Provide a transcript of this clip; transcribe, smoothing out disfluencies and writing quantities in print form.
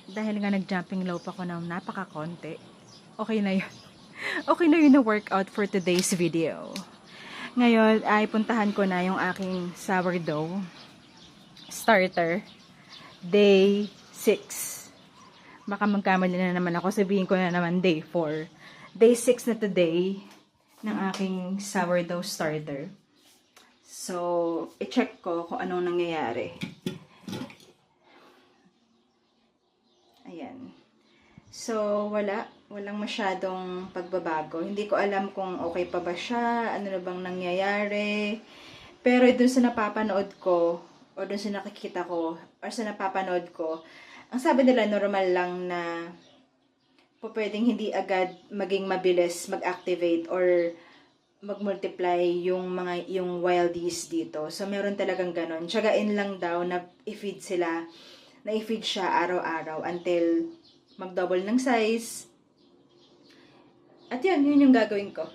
dahil nga nag-jumping rope ako ng napaka-konti, okay na yun. Okay na yun na workout for today's video. Ngayon ay puntahan ko na yung aking sourdough starter day 6. Baka magkamali na naman ako, sabihin ko na naman day 4. Day 6 na today ng aking sourdough starter. So, i-check ko kung anong nangyayari. Ayan. So, walang masyadong pagbabago. Hindi ko alam kung okay pa ba siya, ano na bang nangyayari. Pero dun sa napapanood ko, o dun sa nakikita ko, or sa napapanood ko, ang sabi nila normal lang na pwedeng hindi agad maging mabilis mag-activate or mag-multiply yung wildies dito. So, meron talagang ganon. Tsagain lang daw na i-feed siya araw-araw until mag-double ng size. At yun yung gagawin ko.